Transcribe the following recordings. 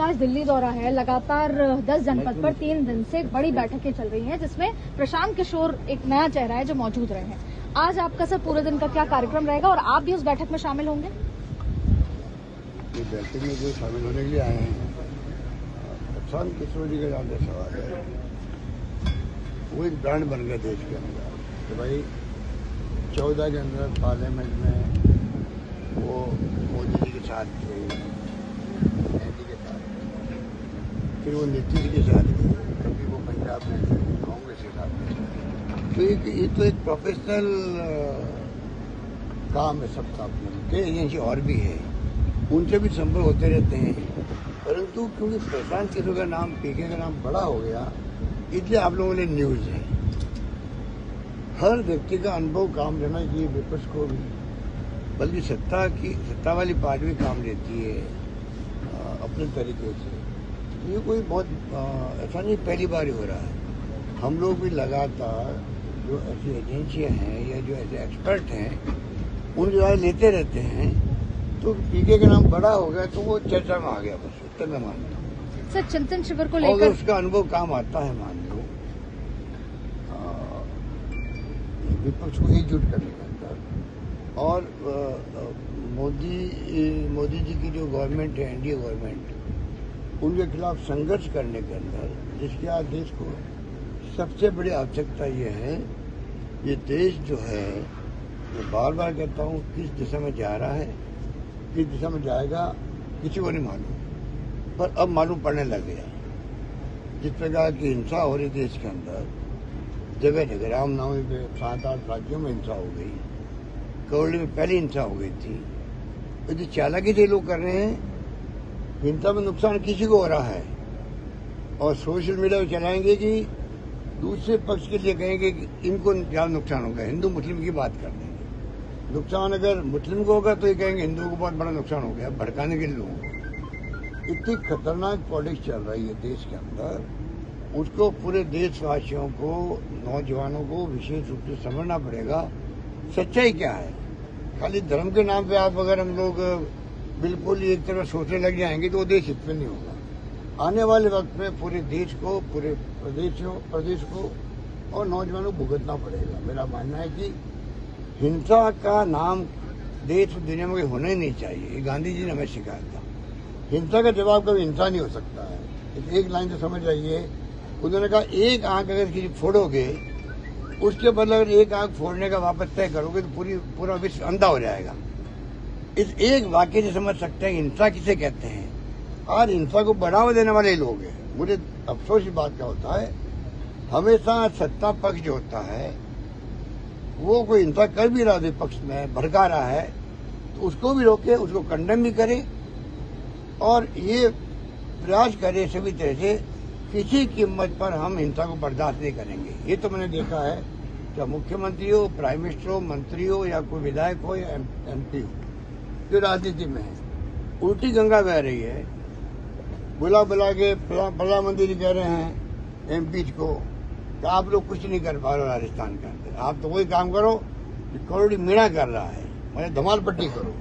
का आज दिल्ली दौरा है। लगातार 10 जनपद पर 3 दिन से बड़ी बैठकें चल रही हैं, जिसमें प्रशांत किशोर एक नया चेहरा है जो मौजूद रहे हैं। आज आपका सर पूरे दिन का क्या कार्यक्रम रहेगा और आप भी उस बैठक में शामिल होंगे? ये बैठक में जो शामिल होने के लिए आए हैं, प्रशांत किशोर जी का जहाँ तक सवाल है, वो एक ब्रांड बन गया देश के अंदर कि भाई 14 के अंदर पार्लियामेंट में वो मोदी जी के साथ थे, एनडी के साथ, फिर वो नीतीश के साथ थे, कभी वो पंजाब में थे, कांग्रेस के साथ थे। तो ये तो एक प्रोफेशनल काम है सबका। अपने एजेंसी और भी है, उनसे भी संपर्क होते रहते हैं, परंतु क्योंकि प्रशांत किशोर का नाम, पीके का नाम बड़ा हो गया, इसलिए आप लोगों ने न्यूज है। हर व्यक्ति का अनुभव काम लेना चाहिए, विपक्ष को भी, बल्कि सत्ता वाली पार्टी भी काम लेती है अपने तरीके से। ये कोई बहुत ऐसा नहीं पहली बार ही हो रहा है। हम लोग भी लगातार जो ऐसी एजेंसियां हैं या जो ऐसे एक्सपर्ट हैं उनकी राय लेते रहते हैं। तो पीके का नाम बड़ा हो गया तो वो चर्चा में आ गया, बस उत्तर में मानता हूँ। सर चिंतन शिविर को लेकर उसका अनुभव काम आता है, मान लो विपक्ष को एकजुट करने के अंदर। और मोदी जी की जो गवर्नमेंट है, एनडीए गवर्नमेंट, उनके खिलाफ संघर्ष करने के अंदर, जिसके आज देश को सबसे बड़ी आवश्यकता ये है, ये देश जो है, मैं बार बार कहता हूँ, किस दिशा में जा रहा है, किस दिशा में जाएगा किसी को नहीं मालूम, पर अब मालूम पड़ने लग गया। जिस प्रकार की हिंसा हो रही देश के अंदर, जगह जगह रामनवमी पे 7-8 राज्यों में हिंसा हो गई, करौली में पहली हिंसा हो गई थी। यदि चालाकी से लोग कर रहे हैं, हिंसा में नुकसान किसी को हो रहा है, और सोशल मीडिया पे चलाएंगे कि दूसरे पक्ष के लिए कहेंगे कि इनको क्या नुकसान होगा, हिंदू मुस्लिम की बात कर देंगे। नुकसान अगर मुस्लिम को होगा तो ये कहेंगे हिंदुओं को बहुत बड़ा नुकसान हो गया, भड़काने के लिए लोगों को। इतनी खतरनाक पॉलिटिक्स चल रही है देश के अंदर, उसको पूरे देशवासियों को, नौजवानों को विशेष रूप से समझना पड़ेगा सच्चाई क्या है। खाली धर्म के नाम पे आप अगर हम लोग बिल्कुल एक तरह सोचने लग जाएंगे तो वो देश हित में नहीं होगा। आने वाले वक्त में पूरे देश को, पूरे प्रदेश को और नौजवानों को भुगतना पड़ेगा। मेरा मानना है कि हिंसा का नाम देश और दुनिया में होना ही नहीं चाहिए। ये गांधी जी ने हमें सिखाया था। हिंसा का जवाब कभी हिंसा नहीं हो सकता है। एक लाइन से समझ जाइए, उन्होंने कहा एक आंख अगर किसी फोड़ोगे, उसके बदले अगर एक आंख फोड़ने का वापस तय करोगे तो पूरा विश्व अंधा हो जाएगा। इस एक वाक्य से समझ सकते हैं हिंसा किसे कहते हैं। और हिंसा को बढ़ावा देने वाले लोग हैं। मुझे अफसोस इस बात का होता है, हमेशा सत्ता पक्ष जो होता है वो कोई हिंसा कर भी रहा विपक्ष में, भड़का रहा है, तो उसको भी रोके, उसको कंडेम भी करे और ये प्रयास करे सभी तरह से, किसी कीमत पर हम हिंसा को बर्दाश्त नहीं करेंगे। ये तो मैंने देखा है, चाहे मुख्यमंत्री हो, प्राइम मिनिस्टर हो, मंत्री हो, या कोई विधायक हो या एमपी हो, जो राजनीति में है, उल्टी गंगा बह रही है। बुला के प्रधानमंत्री जी कह रहे हैं एमपी को कि आप लोग कुछ नहीं कर पा रहे राजस्थान के अंदर, आप तो वही काम करो करोड़ी मीणा कर रहा है, मैंने धमाल पट्टी करो,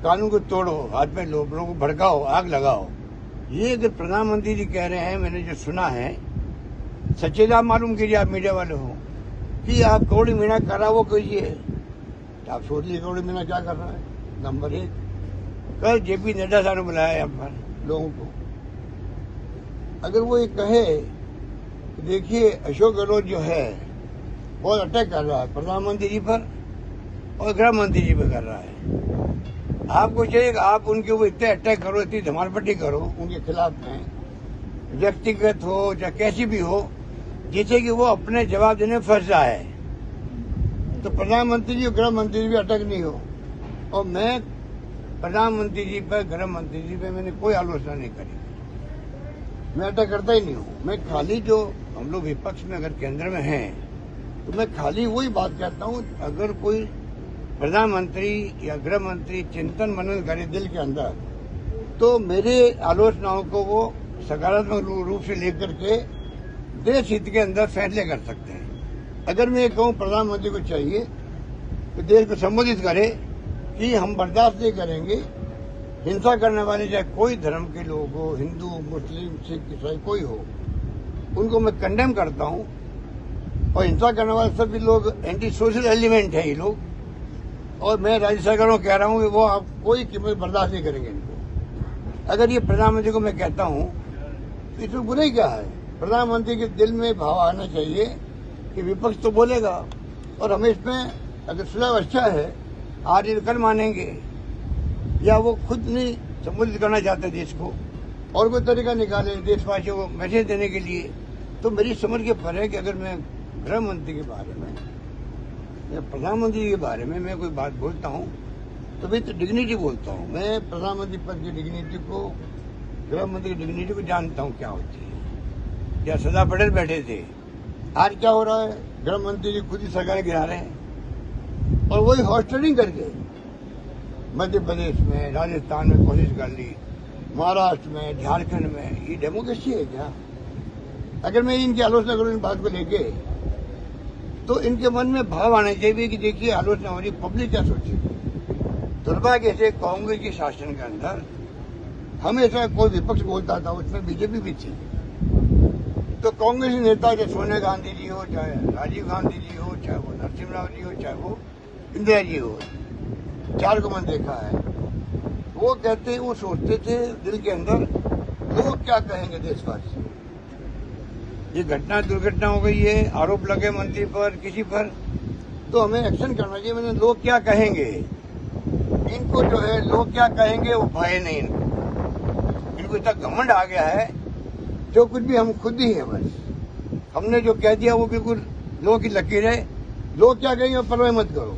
कानून को तोड़ो, हाथ में लोगों को भड़काओ, आग लगाओ। ये अगर प्रधानमंत्री जी कह रहे हैं, मैंने जो सुना है, सच्चे आप मालूम कीजिए, आप मीडिया वाले हो, कि आप करोड़ी मीणा कर रहा वो कीजिए, तो आप सोच लीजिए करोड़ी मीणा क्या कर रहा है। नंबर 1, कल जेपी नड्डा साहब ने बुलाया यहाँ पर लोगों को, अगर वो ये कहे कि देखिए अशोक गहलोत जो है बहुत अटैक कर रहा है प्रधानमंत्री जी पर और गृह मंत्री जी पर कर रहा है, आपको चाहिए कि आप उनके ऊपर इतने अटैक करो, इतनी धमालपट्टी करो उनके खिलाफ में, व्यक्तिगत हो चाहे कैसी भी हो, जिससे कि वो अपने जवाब देने में फंस जाए। तो प्रधानमंत्री जी और गृह मंत्री जी भी अटैक नहीं हो। और मैं प्रधानमंत्री जी पर, गृह मंत्री जी पर मैंने कोई आलोचना नहीं करी, मैं अटैक करता ही नहीं हूँ। मैं खाली जो हम लोग विपक्ष में अगर केंद्र में हैं तो मैं खाली वही बात कहता हूँ, अगर कोई प्रधानमंत्री या गृह मंत्री चिंतन मनन करे दिल के अंदर, तो मेरे आलोचनाओं को वो सकारात्मक रूप से लेकर के देश हित के अंदर फैसले कर सकते हैं। अगर मैं ये कहूँ प्रधानमंत्री को चाहिए कि देश को संबोधित करे कि हम बर्दाश्त नहीं करेंगे हिंसा करने वाले चाहे कोई धर्म के लोग हो, हिंदू, मुस्लिम, सिख, ईसाई कोई हो, उनको मैं कंडेम करता हूं। और हिंसा करने वाले सभी लोग एंटी सोशल एलिमेंट है ये लोग। और मैं राज्य सरकारों को कह रहा हूं कि वो आप कोई कीमत बर्दाश्त नहीं करेंगे इनको। अगर ये प्रधानमंत्री को मैं कहता हूं तो इसमें बुराई क्या है? प्रधानमंत्री के दिल में भाव आना चाहिए कि विपक्ष तो बोलेगा और हमें इसमें अगर सुलह अच्छा है आज ये कल मानेंगे, या वो खुद नहीं संबोधित करना चाहते देश को और कोई तरीका निकाले देशवासियों को मैसेज देने के लिए। तो मेरी समझ के पर है कि अगर मैं गृह मंत्री के बारे में या प्रधानमंत्री के बारे में मैं कोई बात बोलता हूँ तो भी तो डिग्निटी बोलता हूँ। मैं प्रधानमंत्री पद की डिग्निटी को, गृह मंत्री की डिग्निटी को जानता हूँ क्या होती है। क्या सरदार पटेल बैठे थे, आज क्या हो रहा है? गृह मंत्री जी खुद ही सरकार गिरा रहे हैं और वही हॉस्टलिंग करके मध्य प्रदेश में, राजस्थान में कोशिश कर ली, महाराष्ट्र में, झारखंड में। ये डेमोक्रेसी है क्या? अगर मैं इनकी आलोचना करूं इन बात को लेके तो इनके मन में भाव आने चाहिए कि देखिए आलोचना हो रही, पब्लिक क्या सोचेगी। दुर्भाग्य से कांग्रेस के शासन के अंदर हमेशा कोई विपक्ष बोलता था, उसमें बीजेपी भी थी। तो कांग्रेस नेता चाहे सोनिया गांधी जी हो, चाहे राजीव गांधी जी हो, चाहे वो नरसिम्हा राव जी हो, चाहे वो इंदिरा जी हो, चार को मैंने देखा है। वो कहते, वो सोचते थे दिल के अंदर लोग क्या कहेंगे देशवासी। ये घटना दुर्घटना हो गई है, आरोप लगे मंत्री पर, किसी पर, तो हमें एक्शन करना चाहिए। मैंने लोग क्या कहेंगे, इनको जो है लोग क्या कहेंगे वो भय नहीं। इनको इतना घमंड आ गया है, जो कुछ भी हम खुद ही है, बस हमने जो कह दिया वो बिल्कुल लोगों की लकीर है। लोग क्या कहेंगे परवाह मत करो,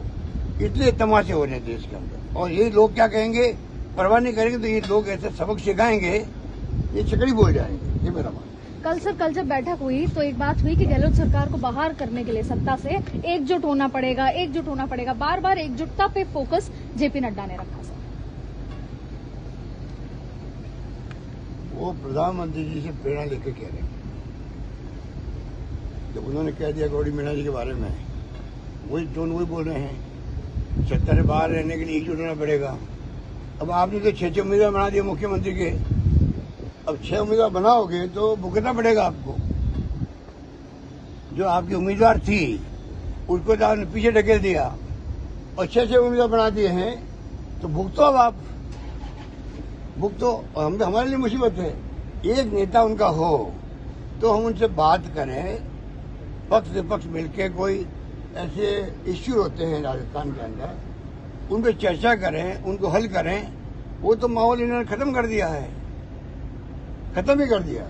इतने तमाशे हो रहे हैं देश के अंदर। और ये लोग क्या कहेंगे परवाह नहीं करेंगे तो ये लोग ऐसे सबक सिखाएंगे, ये चकड़ी बोल जाएंगे। ये मेरा मान। कल जब बैठक हुई तो एक बात हुई कि गहलोत सरकार को बाहर करने के लिए सत्ता से एकजुट होना पड़ेगा। बार बार एकजुटता पे फोकस जेपी नड्डा ने रखा। सर, वो प्रधानमंत्री जी से प्रेरणा लेकर कह रहे हैं। जब उन्होंने कह दिया गौरी मीणा जी के बारे में, वही टोन वही बोल रहे हैं, सत्ता से बाहर रहने के लिए एकजुट होना पड़ेगा। अब आपने तो 6 उम्मीदवार बना दिए मुख्यमंत्री के, अब 6 उम्मीदवार बनाओगे तो भुगतना पड़ेगा आपको। जो आपकी उम्मीदवार थी उसको तो आपने पीछे ढकेल दिया और 6 उम्मीदवार बना दिए हैं, तो भुगतो। अब आप भुगतो। और हमारे लिए मुसीबत है। एक नेता उनका हो तो हम उनसे बात करें, पक्ष विपक्ष मिलकर कोई ऐसे इश्यू होते हैं राजस्थान के अंदर, उन पर चर्चा करें, उनको हल करें। वो तो माहौल इन्होंने खत्म कर दिया है, खत्म ही कर दिया।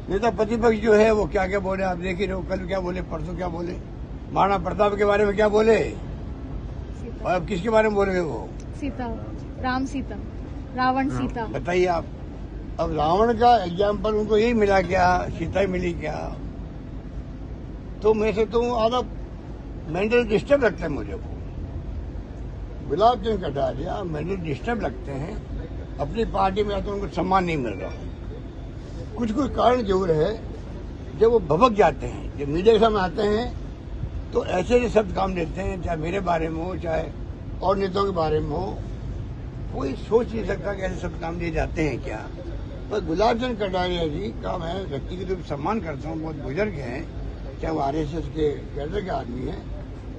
नेता प्रतिपक्ष जो है वो क्या क्या बोले, आप देख ही रहे हो। कल क्या बोले, परसों क्या बोले, महाराणा प्रताप के बारे में क्या बोले, और अब किसके बारे में बोल रहे वो? सीता, राम सीता, रावण सीता। बताइए आप। अब रावण का एग्जाम्पल उनको यही मिला क्या, सीता ही मिली क्या? तो मैं से तो आधा मेंटल डिस्टर्ब लगता है मुझे। वो गुलाब चंद कटारिया मेंटल डिस्टर्ब लगते हैं। अपनी पार्टी में तो उनको सम्मान नहीं मिल रहा। कुछ कारण जरूर है। जब वो भभक जाते हैं, जब मीडिया के सामने आते हैं तो ऐसे शब्द काम लेते हैं, चाहे मेरे बारे में हो, चाहे और नेताओं के बारे में हो। कोई सोच नहीं सकता कि ऐसे शब्द काम दिए जाते हैं क्या। पर गुलाब चंद कटारिया जी का मैं व्यक्तिगत रूप से सम्मान करता हूँ। बहुत बुजुर्ग हैं, चाहे वो RSS के कैडर के आदमी हैं,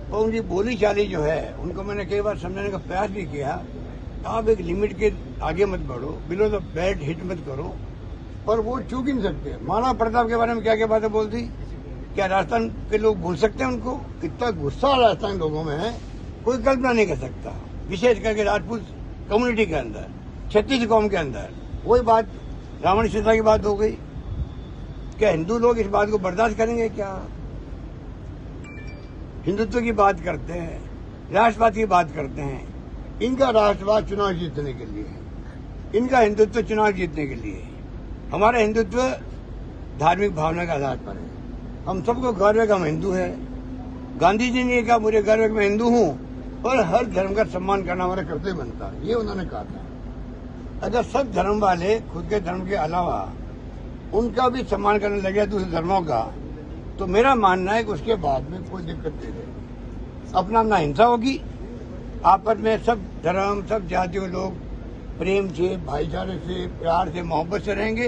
और उनकी बोली चाली जो है उनको मैंने कई बार समझाने का प्रयास भी किया। आप एक लिमिट के आगे मत बढ़ो, बिलो द बेल्ट हिट मत करो। पर वो चूक ही नहीं सकते। महाराणा प्रताप के बारे में क्या क्या बातें बोल दी, क्या राजस्थान के लोग भूल सकते हैं उनको? कितना गुस्सा राजस्थान लोगों में है, कोई कल्पना नहीं कर सकता। विशेष करके राजपूत कम्युनिटी के अंदर, छत्तीस कौम के अंदर। वही बात रावण सीता की बात हो गई। क्या हिंदू लोग इस बात को बर्दाश्त करेंगे क्या? हिंदुत्व की बात करते हैं, राष्ट्रवाद की बात करते हैं। इनका राष्ट्रवाद चुनाव जीतने के लिए है, इनका हिंदुत्व चुनाव जीतने के लिए है। हमारा हिंदुत्व धार्मिक भावना के आधार पर है। हम सबको गर्व है कि हम हिंदू है। गांधी जी ने कहा मुझे गर्व है कि मैं हिंदू हूँ, और हर धर्म का सम्मान करना हमारा कर्तव्य बनता है, ये उन्होंने कहा था। अगर सब धर्म वाले खुद के धर्म के अलावा उनका भी सम्मान करने लगे दूसरे धर्मों का, तो मेरा मानना है कि उसके बाद में कोई दिक्कत नहीं है। अपना हिंसा होगी, आपस में सब धर्म, सब जातियों लोग प्रेम से, भाईचारे से, प्यार से, मोहब्बत से रहेंगे,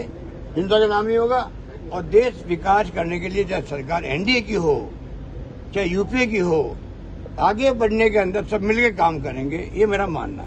हिंसा का नाम ही होगा। और देश विकास करने के लिए चाहे सरकार एनडीए की हो, चाहे यूपीए की हो, आगे बढ़ने के अंदर सब मिलकर काम करेंगे, ये मेरा मानना है।